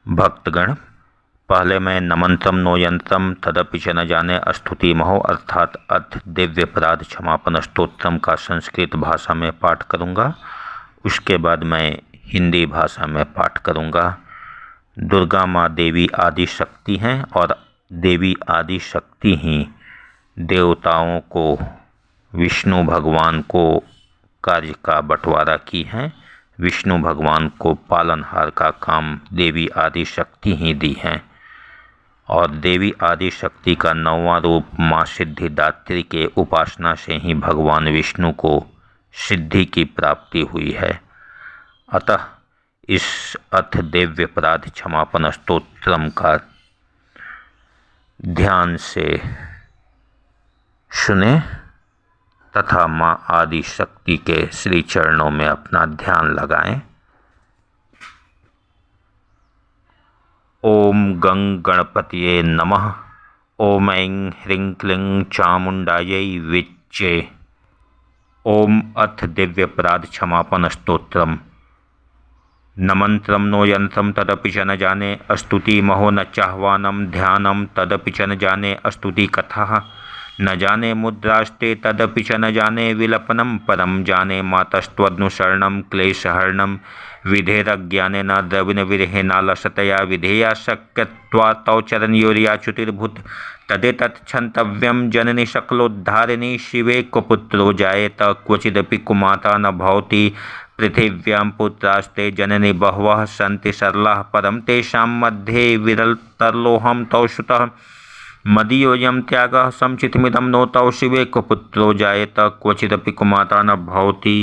भक्तगण, पहले मैं नमंत्रम नो यंत्रम तदपि च न जाने स्तुति महो अर्थात अथ दिव्यपराध क्षमापन स्तोत्रम का संस्कृत भाषा में पाठ करूँगा। उसके बाद मैं हिंदी भाषा में पाठ करूँगा। दुर्गा माँ देवी आदि शक्ति हैं और देवी आदि शक्ति ही देवताओं को, विष्णु भगवान को कार्य का बंटवारा की हैं। विष्णु भगवान को पालनहार का काम देवी आदि शक्ति ही दी हैं और देवी आदि शक्ति का 9वां रूप माँ सिद्धिदात्री के उपासना से ही भगवान विष्णु को सिद्धि की प्राप्ति हुई है। अतः इस अथ दिव्यपराध क्षमापन स्तोत्रम का ध्यान से सुने तथा माँ आदि शक्ति के श्री चरणों में अपना ध्यान लगाएं। ओम गं गणपतये नमः। ओम ऐं ह्रीं क्लीं चामुंडायै विच्चे। ओम अथ दिव्यपराध क्षमापन स्तोत्रम। नमंत्रम नो यंत्रम तदपि च न जाने स्तुति महो न चाह्वानम ध्यानम तदपि च न जाने स्तुति कथा न जाने मुद्रास्ते तदपि च न जाने विलपनम परम जाने मातस्त्वनुसरणम क्लेशहरणम विधेरज्ञानेन द्रविण विरहेनालसतया विधेया शक्यत्वा तौ चरणयोर्याच्युतिर्भूत तदेतत् क्षन्तव्यं जननि सकलोद्धारिणी शिवे कुपुत्रो जायेत क्वचिदपि कुमाता न भवति पृथिव्यां पुत्रास्ते जननि बहवः सन्ति सरलाः परं तेषां मध्ये विरलतरलोऽहं तौ सुतः मदीयोऽयं त्यागः समुचितमिदं नो तौ शिवे कुपुत्रो जायेत क्वचिदपि कुमाता न भवति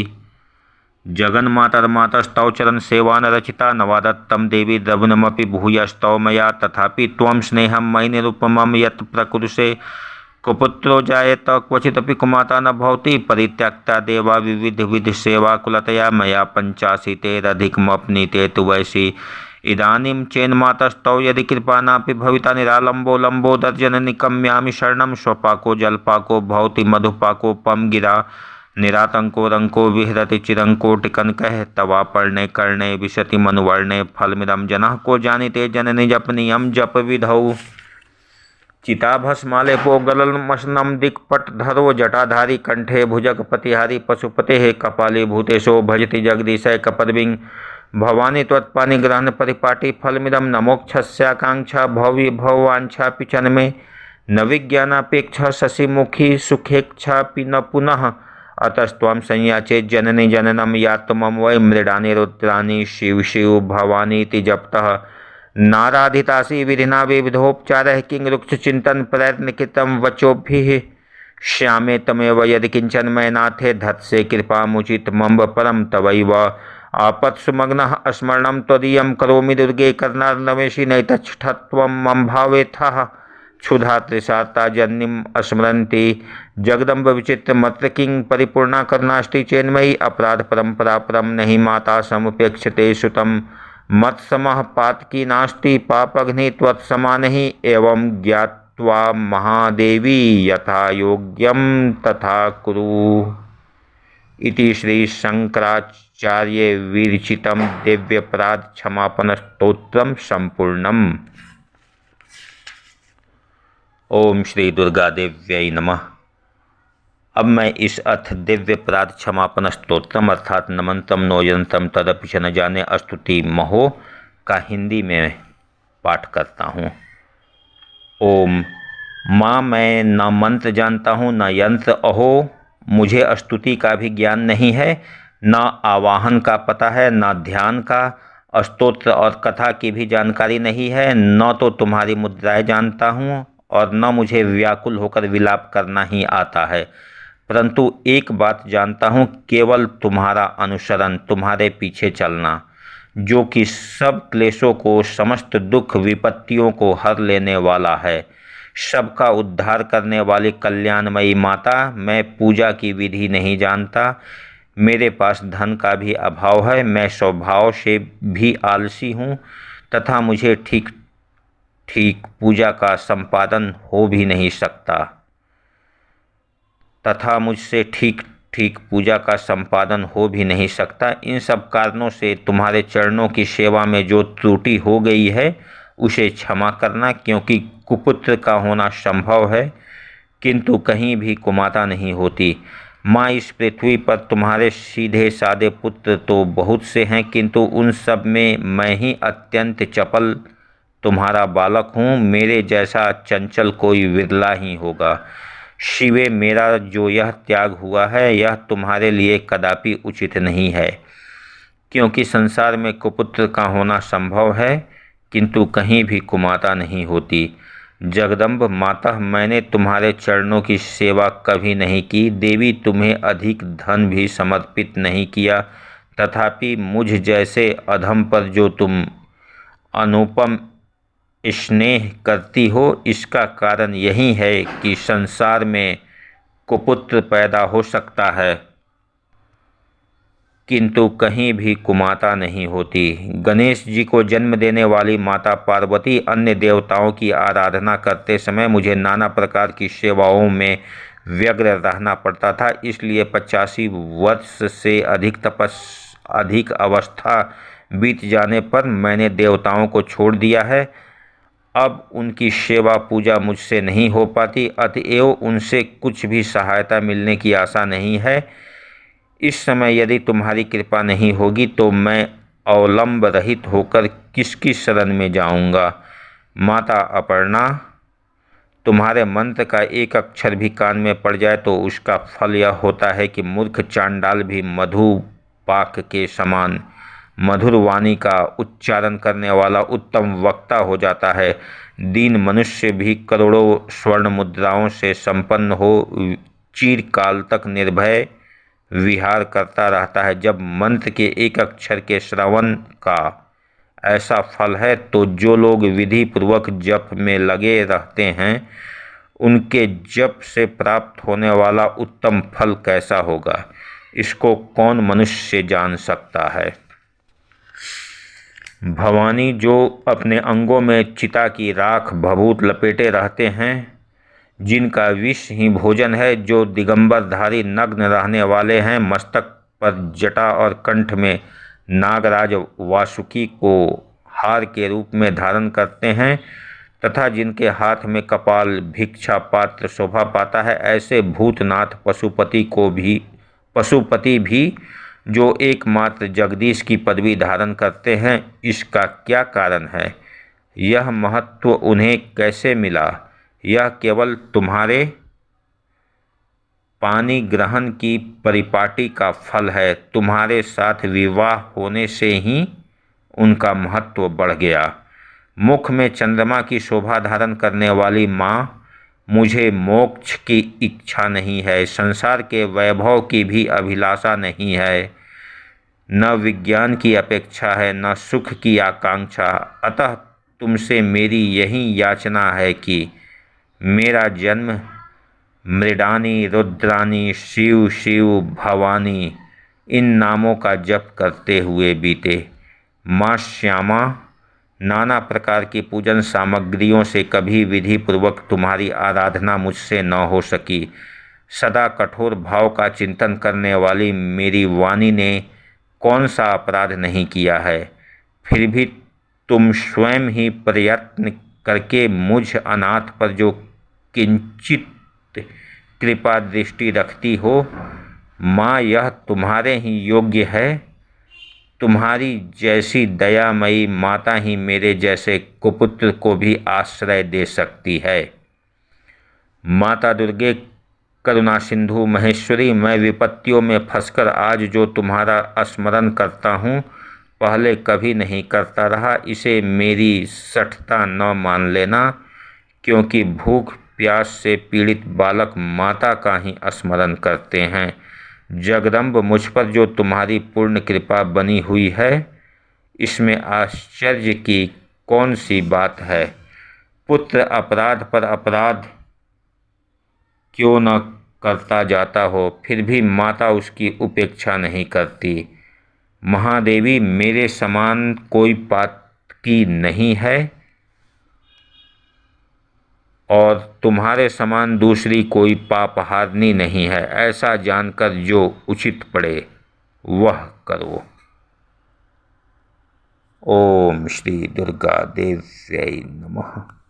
जगन्मातर्मातस्तौ चरण सेवान रचिता नवादत्तं देवी द्रविणमपि भूयस्तौ मया तथापि त्वं स्नेहं मयि निरुपमं यत् प्रकुरुषे कुपुत्रो जायेत क्वचिदपि कुमाता न भवति परित्यक्ता देवा विविध सेवाकुलतया मया 85 तु वैसी इदानीं चेन्मातस्तौ यदि कृपानापि भविता निरालम्बो लम्बोदर्जननि कम्यामि शरणं स्वपाको जलपाको भवति मधुपाको पम गिरा निरातंको रंको विहरति चिरंकोटिकनकः तवापर्णे कर्णे विशति मनुवर्णे फलमिदं जनः को जानीते जननि जपनीयं जप विधौ चिताभस्मालेपो गलन्मशनं दिक्पटधरो जटाधारी कंठे भुजगपतिहारी पशुपतेः कपाले भूतेशो भजति जगदीशः कपद्भिः भवानी त्वत्पानि ग्रहण परिपाटी फलमिदं न मोक्षस्याकांक्षा भव्य भववांछापि चन्मे न विज्ञानापेक्षा शशिमुखी सुखेच्छापि न पुनः अतस्त्वं संयाचे जननी जननम यात्मं वै मृडानि रुद्राणि शिव शिव भवानीति जपतः नाराधितासि विधिना विविधोपचारः किं रुक्षचिन्तन प्रयत्नकृतं वचोभिः श्यामे तमेव यदि किंचन मय नाथे धत्से कृपामुचित मम्ब परम तवैव आपत्सुमग्नः स्मरणं त्वदीयं करोमि दुर्गे कर्णार्णवेशि नैतच्छठत्वं मम भावेथः क्षुधा त्रिशाता जन्निम् स्मरन्ति जगदम्ब विचित्रमत्र किं परिपूर्णा करुणास्ति चेन्मयी अपराध परंपरा परम नहीं माता समुपेक्षते सुतं मत्समः पातकी नास्ति पापघ्नि त्वत्समा नहीं एवं ज्ञात्वा महादेवी यथा योग्यं तथा कुरु इति श्री शंकराचार्य विरचितं दिव्यपराध क्षमापन स्तोत्रम संपूर्णम। ओम श्री दुर्गा देव्यै नमः। अब मैं इस अथ दिव्यपराध क्षमापन स्तोत्रम अर्थात नमंत्रम नो यंत्रम तदपि च न जाने स्तुति महो का हिंदी में पाठ करता हूँ। ओम माँ, मैं न मंत्र जानता हूँ न यंत्र, अहो मुझे स्तुति का भी ज्ञान नहीं है, न आवाहन का पता है, न ध्यान का, स्तोत्र और कथा की भी जानकारी नहीं है, न तो तुम्हारी मुद्राएं जानता हूँ और न मुझे व्याकुल होकर विलाप करना ही आता है। परंतु एक बात जानता हूँ, केवल तुम्हारा अनुसरण, तुम्हारे पीछे चलना, जो कि सब क्लेशों को, समस्त दुख विपत्तियों को हर लेने वाला है, सबका उद्धार करने वाली कल्याणमयी माता। मैं पूजा की विधि नहीं जानता, मेरे पास धन का भी अभाव है, मैं स्वभाव से भी आलसी हूँ तथा मुझे ठीक पूजा का संपादन हो भी नहीं सकता तथा मुझसे ठीक ठीक पूजा का संपादन हो भी नहीं सकता। इन सब कारणों से तुम्हारे चरणों की सेवा में जो त्रुटि हो गई है उसे क्षमा करना, क्योंकि कुपुत्र का होना संभव है किंतु कहीं भी कुमाता नहीं होती। माँ, इस पृथ्वी पर तुम्हारे सीधे साधे पुत्र तो बहुत से हैं, किंतु उन सब में मैं ही अत्यंत चपल तुम्हारा बालक हूँ। मेरे जैसा चंचल कोई विरला ही होगा। शिवे, मेरा जो यह त्याग हुआ है यह तुम्हारे लिए कदापि उचित नहीं है, क्योंकि संसार में कुपुत्र का होना संभव है किंतु कहीं भी कुमाता नहीं होती। जगदम्ब माता, मैंने तुम्हारे चरणों की सेवा कभी नहीं की। देवी, तुम्हें अधिक धन भी समर्पित नहीं किया, तथापि मुझ जैसे अधम पर जो तुम अनुपम स्नेह करती हो, इसका कारण यही है कि संसार में कुपुत्र पैदा हो सकता है किंतु कहीं भी कुमाता नहीं होती। गणेश जी को जन्म देने वाली माता पार्वती, अन्य देवताओं की आराधना करते समय मुझे नाना प्रकार की सेवाओं में व्यग्र रहना पड़ता था, इसलिए 85 वर्ष से अधिक अवस्था बीत जाने पर मैंने देवताओं को छोड़ दिया है। अब उनकी सेवा पूजा मुझसे नहीं हो पाती, अतएव उनसे कुछ भी सहायता मिलने की आशा नहीं है। इस समय यदि तुम्हारी कृपा नहीं होगी तो मैं अवलंब रहित होकर किसकी शरण में जाऊंगा। माता अपर्णा, तुम्हारे मंत्र का एक अक्षर भी कान में पड़ जाए तो उसका फल यह होता है कि मूर्ख चांडाल भी मधुपाक के समान मधुर वाणी का उच्चारण करने वाला उत्तम वक्ता हो जाता है। दीन मनुष्य भी करोड़ों स्वर्ण मुद्राओं से संपन्न हो चिरकाल तक निर्भय विहार करता रहता है। जब मंत्र के एक अक्षर के श्रवण का ऐसा फल है तो जो लोग विधि पूर्वक जप में लगे रहते हैं उनके जप से प्राप्त होने वाला उत्तम फल कैसा होगा, इसको कौन मनुष्य जान सकता है। भवानी, जो अपने अंगों में चिता की राख भभूत लपेटे रहते हैं, जिनका विष ही भोजन है, जो दिगंबरधारी नग्न रहने वाले हैं, मस्तक पर जटा और कंठ में नागराज वासुकी को हार के रूप में धारण करते हैं तथा जिनके हाथ में कपाल भिक्षा पात्र शोभा पाता है, ऐसे भूतनाथ पशुपति भी जो एकमात्र जगदीश की पदवी धारण करते हैं, इसका क्या कारण है। यह महत्व उन्हें कैसे मिला। यह केवल तुम्हारे पानी ग्रहण की परिपाटी का फल है। तुम्हारे साथ विवाह होने से ही उनका महत्व बढ़ गया। मुख में चंद्रमा की शोभा धारण करने वाली माँ, मुझे मोक्ष की इच्छा नहीं है, संसार के वैभव की भी अभिलाषा नहीं है, न विज्ञान की अपेक्षा है, न सुख की आकांक्षा। अतः तुमसे मेरी यही याचना है कि मेरा जन्म मृडानी, रुद्रानी, शिव शिव, भवानी इन नामों का जप करते हुए बीते। माँ श्यामा, नाना प्रकार की पूजन सामग्रियों से कभी विधि पूर्वक तुम्हारी आराधना मुझसे न हो सकी। सदा कठोर भाव का चिंतन करने वाली मेरी वाणी ने कौन सा अपराध नहीं किया है, फिर भी तुम स्वयं ही प्रयत्न करके मुझ अनाथ पर जो किंचित कृपा दृष्टि रखती हो। माँ, यह तुम्हारे ही योग्य है। तुम्हारी जैसी दयामयी माता ही मेरे जैसे कुपुत्र को भी आश्रय दे सकती है। माता दुर्गे, करुणा सिंधु महेश्वरी, मैं विपत्तियों में फंसकर आज जो तुम्हारा स्मरण करता हूँ, पहले कभी नहीं करता रहा। इसे मेरी सठता न मान लेना, क्योंकि भूख प्यास से पीड़ित बालक माता का ही स्मरण करते हैं। जगदम्ब, मुझ पर जो तुम्हारी पूर्ण कृपा बनी हुई है, इसमें आश्चर्य की कौन सी बात है। पुत्र अपराध पर अपराध क्यों न करता जाता हो, फिर भी माता उसकी उपेक्षा नहीं करती। महादेवी, मेरे समान कोई पातकी नहीं है और तुम्हारे समान दूसरी कोई पापहारिनी नहीं है, ऐसा जानकर जो उचित पड़े वह करो। ओम श्री दुर्गा देव्यै नमः।